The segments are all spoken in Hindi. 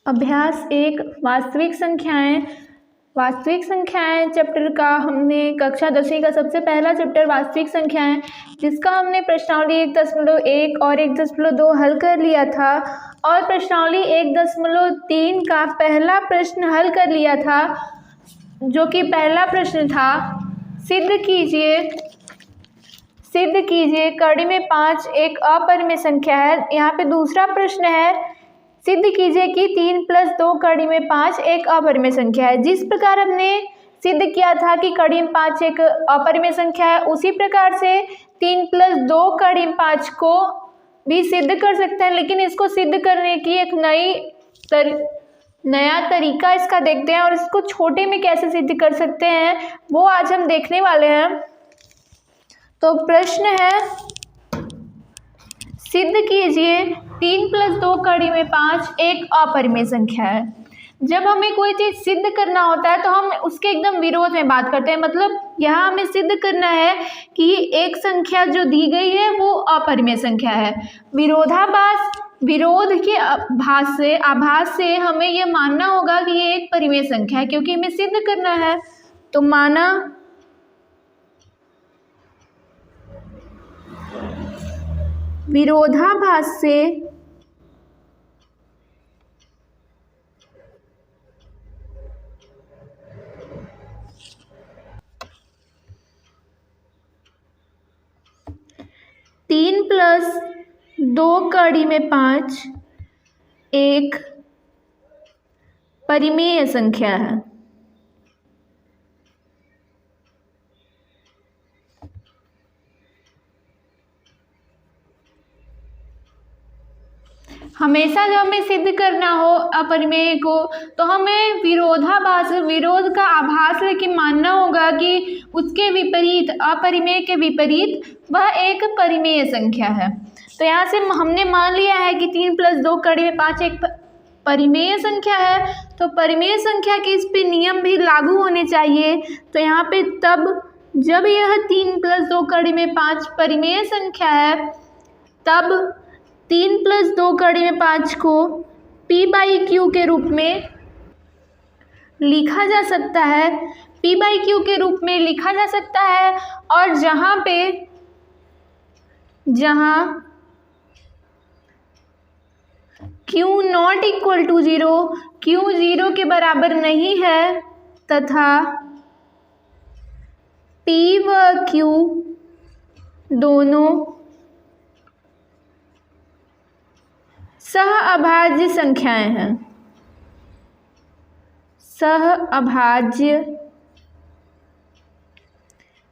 अभ्यास एक वास्तविक संख्याएं। वास्तविक संख्याएं चैप्टर का हमने कक्षा 10वीं का सबसे पहला चैप्टर वास्तविक संख्याएं, जिसका हमने प्रश्नावली 1.1 और 1.2 हल कर लिया था और प्रश्नावली 1.3 का पहला प्रश्न हल कर लिया था, जो कि पहला प्रश्न था सिद्ध कीजिए कड़ी में 5 एक अपरिमेय संख्या है। यहाँ पे दूसरा प्रश्न है सिद्ध कीजिए कि 3 + 2 कड़ी में 5 एक अपरिमेय संख्या है। जिस प्रकार हमने सिद्ध किया था कि कड़ी में 5 एक अपरिमेय संख्या है, उसी प्रकार से 3 + 2 कड़ी में 5 को भी सिद्ध कर सकते हैं। लेकिन इसको सिद्ध करने की एक नया तरीका इसका देखते हैं और इसको छोटे में कैसे सिद्ध कर सकते हैं वो आज हम देखने वाले हैं। तो प्रश्न है सिद्ध कीजिए 3 + 2 कड़ी में 5 एक अपरिमेय संख्या है। जब हमें कोई चीज़ सिद्ध करना होता है तो हम उसके एकदम विरोध में बात करते हैं। मतलब यहाँ हमें सिद्ध करना है कि एक संख्या जो दी गई है वो अपरिमेय संख्या है। विरोध के आभास से हमें ये मानना होगा कि ये एक परिमेय संख्या है, क्योंकि हमें सिद्ध करना है। तो माना विरोधाभास से तीन + 2 कड़ी में 5 एक परिमेय संख्या है। हमेशा जब हमें सिद्ध करना हो अपरिमेय को तो हमें विरोध का आभास लेके मानना होगा कि उसके विपरीत, अपरिमेय के विपरीत वह एक परिमेय संख्या है। तो यहाँ से हमने मान लिया है कि 3 + 2 कड़ी में 5 एक परिमेय संख्या है। तो परिमेय संख्या के इस पे नियम भी लागू होने चाहिए। तो यहाँ पे तब जब यह 3 + 2 कड़ी में 5 परिमेय संख्या है, तब 3 + 2 कड़ी में 5 को p/q के रूप में लिखा जा सकता है। p/q के रूप में लिखा जा सकता है और जहाँ q ≠ 0, q 0 के बराबर नहीं है तथा p व q दोनों सहअभाज्य संख्याएं हैं। सहअभाज्य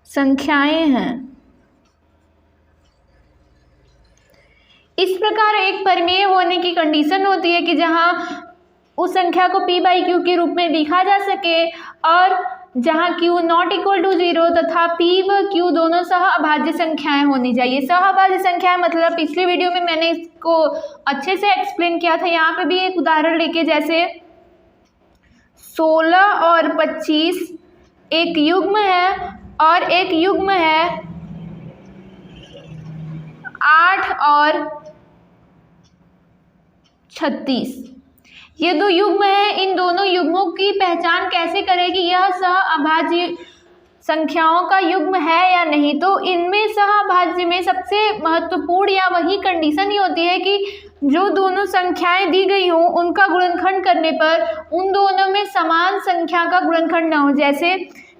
संख्याएं हैं। इस प्रकार एक परिमेय होने की कंडीशन होती है कि जहां उस संख्या को p/q के रूप में लिखा जा सके और जहां q ≠ 0 तथा p व q दोनों सहअभाज्य संख्याएं होनी चाहिए। सहअभाज्य संख्या मतलब पिछली वीडियो में मैंने इसको अच्छे से एक्सप्लेन किया था। यहाँ पे भी एक उदाहरण लेके, जैसे 16 और 25 एक युग्म है और एक युग्म है 8 और 36। ये दो युग्म हैं। इन दोनों युग्मों की पहचान कैसे करें कि यह सहअभाज्य संख्याओं का युग्म है या नहीं। तो इनमें सहअभाज्य में सबसे महत्वपूर्ण या वही कंडीशन ही होती है कि जो दोनों संख्याएं दी गई हों उनका गुणनखंड करने पर उन दोनों में समान संख्या का गुणनखंड ना हो। जैसे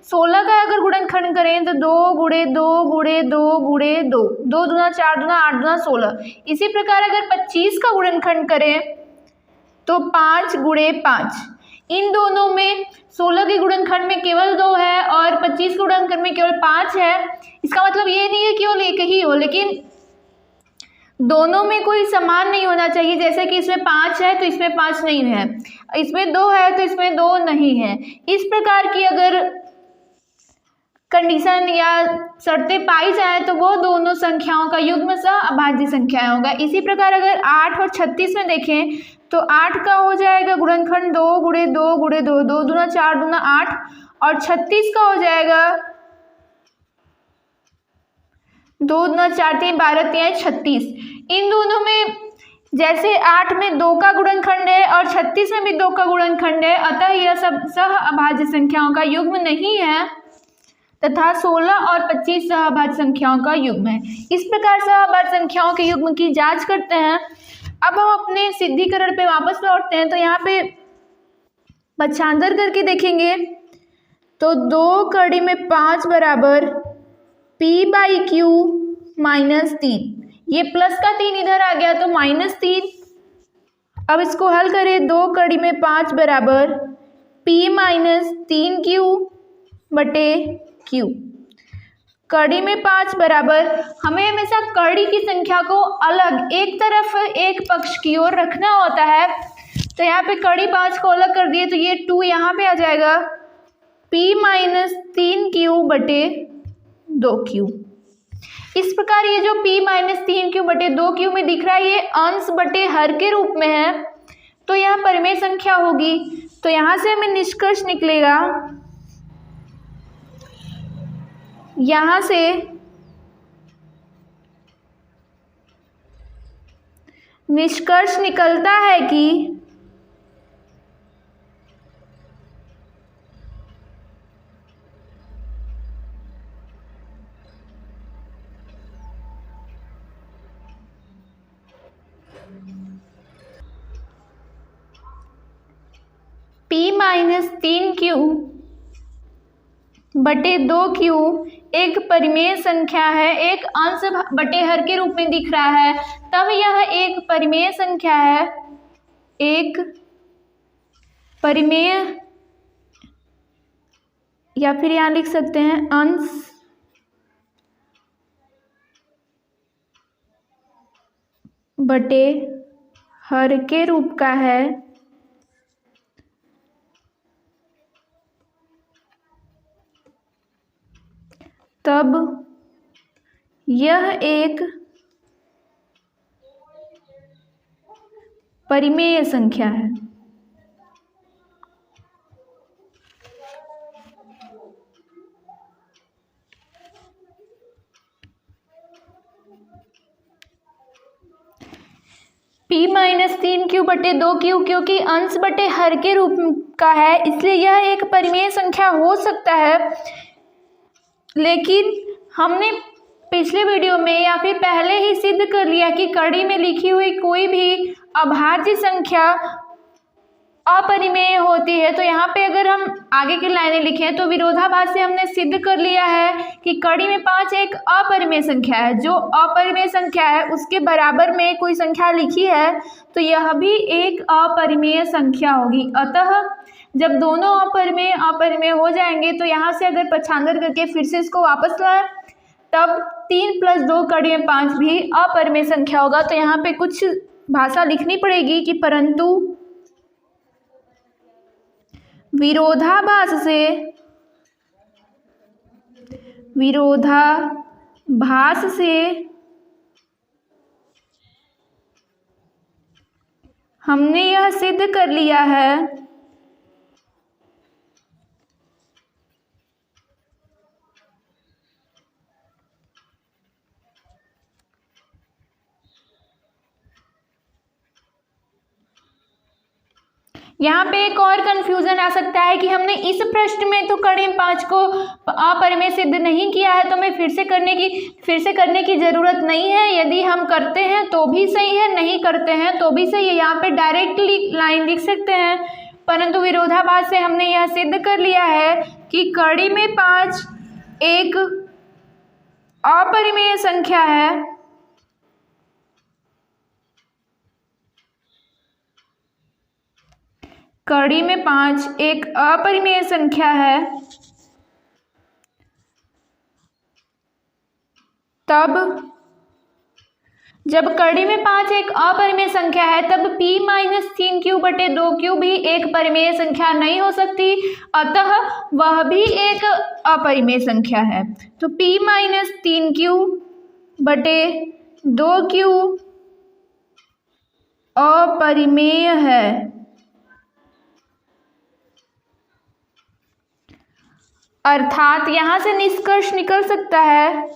16 का अगर गुणनखंड करें तो 2 × 2 × 2 × 2, 2 दूना 4 दूना 8 दूना 16। इसी प्रकार अगर 25 का गुणनखंड करें तो 5 × 5। इन दोनों में 16 के गुणनखंड में केवल 2 है और 25 के गुणनखंड में केवल 5 है। इसका मतलब ये नहीं है कि केवल एक ही हो, लेकिन दोनों में कोई समान नहीं होना चाहिए। जैसे कि इसमें 5 है तो इसमें 5 नहीं है, इसमें 2 है तो इसमें 2 नहीं है। इस प्रकार की अगर कंडीशन या शर्तें पाई जाए तो वो दोनों संख्याओं का युग्म सहअभाज्य संख्याएं होगा। इसी प्रकार अगर 8 और 36 में देखें तो 8 का हो जाएगा गुणनखंड 2 × 2 × 2, 2 दूना 4 दूना 8 और 36 का हो जाएगा 2 दूना 4 3 12 3 36। इन दोनों में जैसे 8 में 2 का गुणनखंड है और 36 में भी 2 का गुणनखंड है, अतः यह सब सह अभाज्य संख्याओं का युग्म नहीं है तथा 16 और 25 सहअभाज्य संख्याओं का युग्म है। इस प्रकार सहअभाज्य संख्याओं के युग्म की जांच करते हैं। अब हम अपने सिद्धिकरण पे वापस लौटते हैं, तो यहाँ पे पक्षांतर करके देखेंगे तो 2 कड़ी में 5 बराबर p/q -3, ये प्लस का 3 इधर आ गया तो -3। अब इसको हल करें, 2 कड़ी में 5 बराबर p -3q/q। कड़ी में 5 बराबर, हमें हमेशा कड़ी की संख्या को अलग एक तरफ एक पक्ष की ओर रखना होता है, तो यहाँ पे कड़ी 5 को अलग कर दिए तो ये 2 यहाँ पे आ जाएगा, p -3q/2q। इस प्रकार ये जो p -3q/2q में दिख रहा है ये अंश बटे हर के रूप में है, तो यह परिमेय संख्या होगी। तो यहाँ से हमें निष्कर्ष निकलेगा, यहाँ से निष्कर्ष निकलता है कि p -3q/2q एक परिमेय संख्या है, एक अंश बटे हर के रूप में दिख रहा है, तब यह एक परिमेय संख्या है, एक परिमेय, या फिर यहाँ लिख सकते हैं अंश बटे हर के रूप का है, तब यह एक परिमेय संख्या है। p -3q/2q क्योंकि अंश बटे हर के रूप का है, इसलिए यह एक परिमेय संख्या हो सकता है। लेकिन हमने पिछले वीडियो में या फिर पहले ही सिद्ध कर लिया कि कड़ी में लिखी हुई कोई भी अभाज्य संख्या अपरिमेय होती है। तो यहाँ पे अगर हम आगे की लाइनें लिखें तो विरोधाभास से हमने सिद्ध कर लिया है कि कड़ी में 5 एक अपरिमेय संख्या है। जो अपरिमेय संख्या है उसके बराबर में कोई संख्या लिखी है तो यह भी एक अपरिमेय संख्या होगी। अतः जब दोनों अपरिमेय हो जाएंगे तो यहाँ से अगर पक्षांतर करके फिर से इसको वापस लाएं तब 3 + 2 कड़ी में 5 भी अपरिमेय संख्या होगा। तो यहाँ पे कुछ भाषा लिखनी पड़ेगी कि परंतु विरोधाभास से हमने यह सिद्ध कर लिया है यहाँ पे एक और कंफ्यूजन आ सकता है कि हमने इस प्रश्न में तो कड़ी में 5 को अपरिमेय सिद्ध नहीं किया है, तो हमें फिर से करने की जरूरत नहीं है। यदि हम करते हैं तो भी सही है, नहीं करते हैं तो भी सही है। यहाँ पे डायरेक्टली लाइन लिख सकते हैं, परंतु विरोधाभास से हमने यह सिद्ध कर लिया है कि कड़ी में 5 एक अपरिमेय संख्या है कड़ी में 5 एक अपरिमेय संख्या है, तब जब कड़ी में 5 एक अपरिमेय संख्या है तब p -3q/2q भी एक परिमेय संख्या नहीं हो सकती, अतः वह भी एक अपरिमेय संख्या है। तो p -3q/2q अपरिमेय है। अर्थात यहाँ से निष्कर्ष निकल सकता है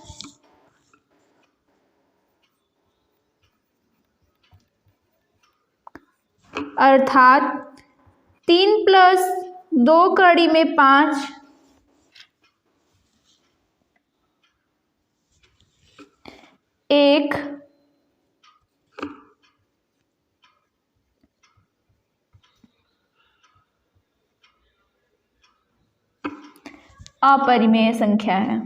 अर्थात 3 + 2 कड़ी में 5 एक अपरिमेय संख्या है।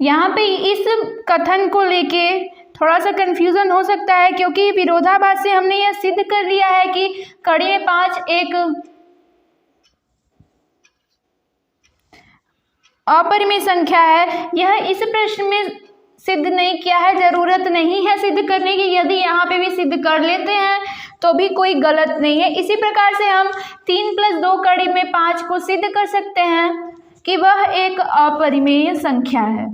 यहाँ पे इस कथन को लेके थोड़ा सा कंफ्यूजन हो सकता है, क्योंकि विरोधाभास से हमने यह सिद्ध कर लिया है कि कड़ी में 5 एक अपरिमेय संख्या है। यह इस प्रश्न में सिद्ध नहीं किया है, जरूरत नहीं है सिद्ध करने की। यदि यहाँ पे भी सिद्ध कर लेते हैं तो भी कोई गलत नहीं है। इसी प्रकार से हम 3 + 2 कड़ी में 5 को सिद्ध कर सकते हैं कि वह एक अपरिमेय संख्या है।